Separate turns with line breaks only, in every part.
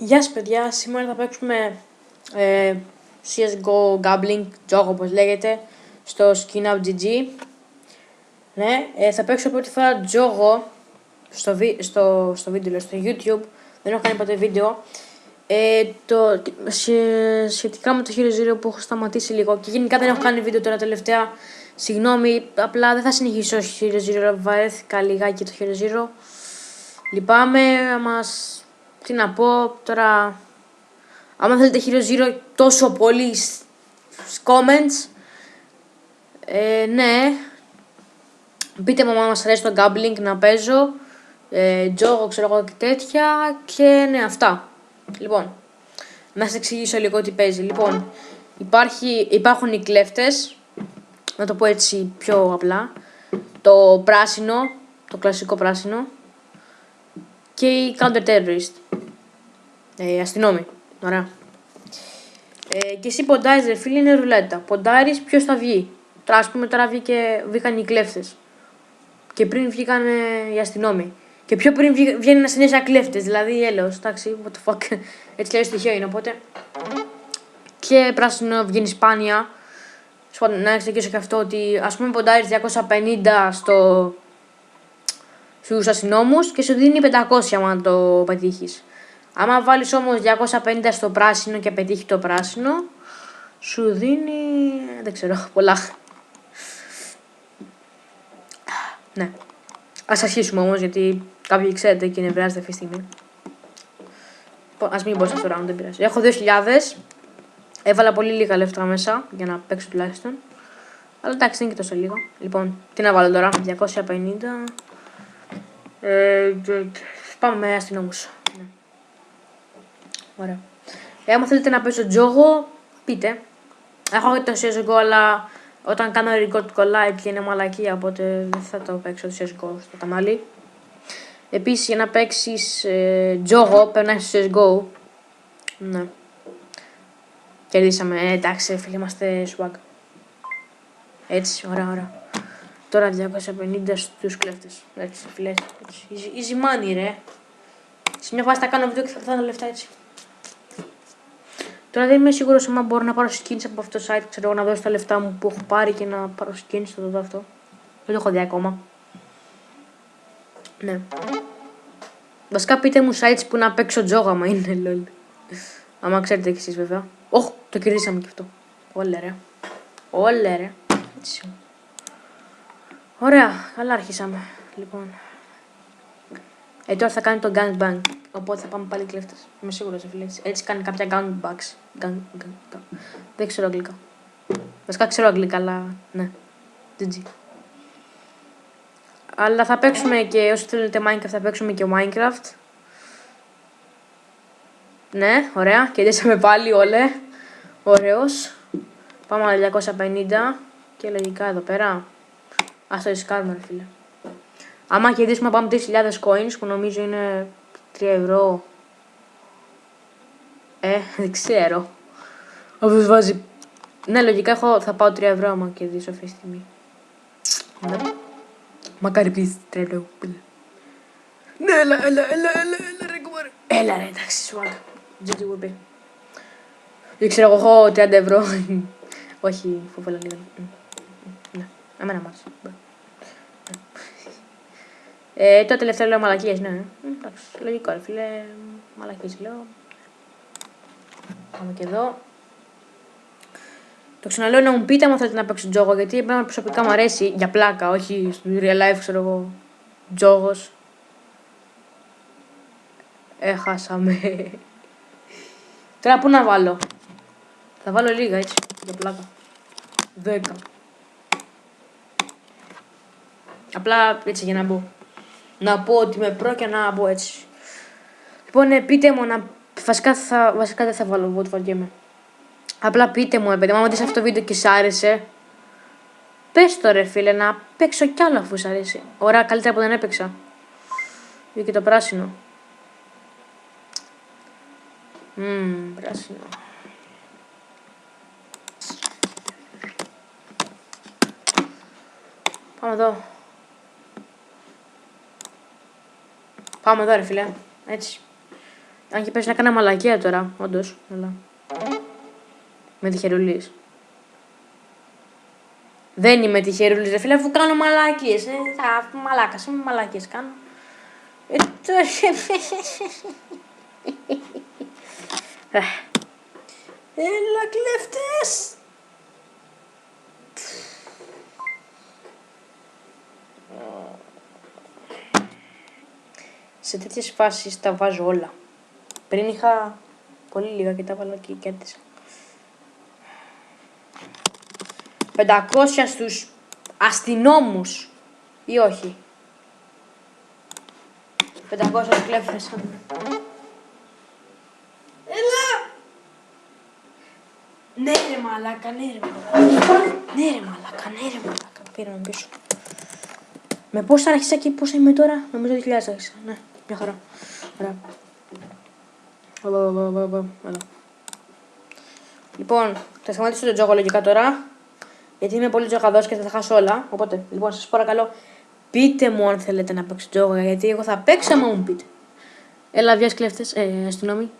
Γεια σας παιδιά, σήμερα θα παίξουμε CSGO Gambling, Jog όπως λέγεται, στο SkinUp.gg. Ναι, θα παίξω πρώτη φορά Jogo στο βίντεο, στο YouTube, δεν έχω κάνει ποτέ βίντεο. Σχετικά με το Hero Zero που έχω σταματήσει λίγο και γενικά δεν έχω κάνει βίντεο τώρα τελευταία, συγγνώμη, απλά δεν θα συνεχίσω Hero Zero, βαρέθηκα λιγάκι το Hero Zero. Λυπάμαι, τι να πω τώρα. Άμα θέλετε Hero Zero τόσο πολύ comments, ναι, πείτε μου αν μας αρέσει το gambling να παίζω, τζόγο ξέρω εγώ και τέτοια και ναι αυτά. Λοιπόν, να σας εξηγήσω λίγο τι παίζει. Λοιπόν, υπάρχουν οι κλέφτες, να το πω έτσι πιο απλά, το πράσινο, το κλασικό πράσινο και οι counter-terrorist, αστυνόμοι, ωραία. Και εσύ ποντάρεις ρε φίλε, είναι ρουλέτα. Ποντάρεις ποιος θα βγει. Τώρα ας πούμε τώρα βγήκαν οι κλέφτες. Και πριν βγήκαν οι αστυνόμοι. Και πιο πριν βγαίνουν αστυνομικοί κλέφτες. Δηλαδή έλεος, εντάξει, what the fuck. Έτσι λέει στοιχείο είναι οπότε. Και πράσινο βγαίνει σπάνια. Να εξηγήσω και αυτό ότι ας πούμε ποντάρεις 250 στους αστυνόμους και σου δίνει 500 άμα το πετύχεις. Άμα βάλεις όμως 250 στο πράσινο και πετύχει το πράσινο, σου δίνει, δεν ξέρω, πολλά. Ναι. Ας αρχίσουμε όμως γιατί κάποιοι ξέρετε και νευράζετε αυτή τη στιγμή. Ας μην πω σε αυτό το round, δεν πειράζει. Έχω 2.000, έβαλα πολύ λίγα λεφτά μέσα για να παίξω τουλάχιστον. Αλλά εντάξει, δεν είναι και τόσο λίγο. Λοιπόν, τι να βάλω τώρα, 250. Πάμε με αστυνόμους. Ναι. Ωραία. Άμα θέλετε να παίζω τζόγο, πείτε. Έχω και το CSGO, αλλά όταν κάνω record κολλάει και είναι μαλακία, οπότε δεν θα το παίξω το CSGO στο κανάλι. Επίσης, για να παίξεις τζόγο, πρέπει να έχεις CSGO. Ναι. Κερδίσαμε, εντάξει φίλοι, είμαστε swag. Έτσι, ωραία. Τώρα 250 στους κλέφτες. Έτσι, φίλε, έτσι. Easy money, ρε. Σε μια φάση θα κάνω βίντεο και θα δω λεφτά έτσι. Τώρα δεν είμαι σίγουρος αν μπορώ να πάρω skins από αυτό το site. Ξέρω εγώ να δώσω τα λεφτά μου που έχω πάρει και να πάρω skins. Θα το δω αυτό. Δεν το έχω δει ακόμα. Ναι. Βασικά πείτε μου sites που να παίξω τζόγα άμα είναι lol. Άμα ξέρετε κι εσείς βέβαια. Ωχ, το κερδίσαμε κι αυτό. Όλε ρε. Έτσι. Ωραία, καλά αρχίσαμε. Λοιπόν. Τώρα θα κάνει το gangbang. Οπότε θα πάμε πάλι κλέφτες. Είμαι σίγουρος, φίλε. Έτσι κάνει κάποια gangbangs. Δεν ξέρω αγγλικά. Βασικά ξέρω αγγλικά, αλλά ναι. GG. Αλλά θα παίξουμε και όσοι θέλετε Minecraft, θα παίξουμε και Minecraft. Ναι, ωραία. Κερδίσαμε πάλι όλε. Ωραίος. Πάμε άλλα 250. Και λογικά εδώ πέρα. Ας το ρισκάρουμε, ρε φίλε. Άμα κερδίσουμε πάμε 3.000 coins που νομίζω είναι 3 ευρώ. Δεν ξέρω. Όπως βάζει. Ναι, λογικά θα πάω 3 ευρώ άμα κερδίσω αυτή τη στιγμή. Ναι. Μακάρι πεις 3 ευρώ. Ναι, έλα ρε κουμπάρε. Έλα ρε, εντάξει, swag. GG would be. Δεν ξέρω, εγώ έχω 30 ευρώ. Όχι, φοβάμαι λίγο. Ναι, εμένα μ' άρεσε. Το τελευταίο λέω μαλακίες, ναι. Εντάξει, λογικό ρε φίλε. Μαλακίες λέω. Πάμε και εδώ. Το ξαναλέω να μου πείτε αν θέλετε να παίξω τζόγο, γιατί εμένα προσωπικά μου αρέσει για πλάκα, όχι στο real life, ξέρω εγώ. Τζόγος. Χάσαμε. Τώρα πού να βάλω. Θα βάλω λίγα έτσι, για πλάκα. 10. Απλά έτσι για να μπω. Να πω ότι είμαι προ και να μπω έτσι. Λοιπόν, πείτε μου να. Βασικά δεν θα βάλω bot, βαριέμαι. Απλά πείτε μου, παιδί, άμα δεις αυτό το βίντεο και σ' άρεσε, πες το ρε φίλε, να παίξω κι άλλο αφού σ' αρέσει. Ωραία, καλύτερα που δεν έπαιξα. Βγήκε το πράσινο. Πράσινο. Πάμε εδώ. Πάμε εδώ ρε φίλε, έτσι. Αν και πες να κάνα μαλακία τώρα, όντως. Αλλά... με τυχερουλής. Δεν είμαι τυχερουλής, ρε φίλε, αφού κάνω μαλακίες. Μαλάκας, είμαι μαλακίες κάνω. Έλα, κλέφτες! Σε τέτοιες φάσεις τα βάζω όλα. Πριν είχα πολύ λίγα και τα βάλα και κέρδισα. 500 στους αστυνόμους ή όχι. 500 κλέφτες. Έλα! Ναι ρε μαλάκα, ναι ρε μαλάκα. Ναι ρε μαλάκα. Πήραμε πίσω. Με πόσα άρχισα και πόσα είμαι τώρα, νομίζω 2.000 άρχισα. Ναι, μια χαρά. Ωραία. Λοιπόν, θα σταματήσω το τζόγο λογικά τώρα. Γιατί είμαι πολύ τζογαδός και θα τα χάσω όλα. Οπότε, λοιπόν, σας παρακαλώ, πείτε μου αν θέλετε να παίξω τζόγο. Γιατί εγώ θα παίξω άμα μου πείτε. Έλα, βιάς κλέφτες. Αστυνόμοι.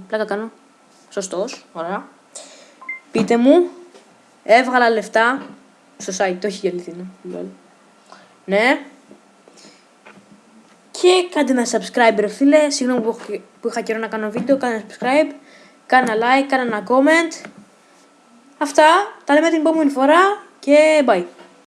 Πλάκα κάνω. Σωστός. Ωραία. Πείτε μου. Έβγαλα λεφτά στο site. Το έχει αληθινό. Ναι. Και κάντε ένα subscribe ρε φίλε. Συγγνώμη που είχα καιρό να κάνω βίντεο. Κάνε ένα subscribe. Κάνε ένα like. Κάνε ένα comment. Αυτά. Τα λέμε την επόμενη φορά. Και bye.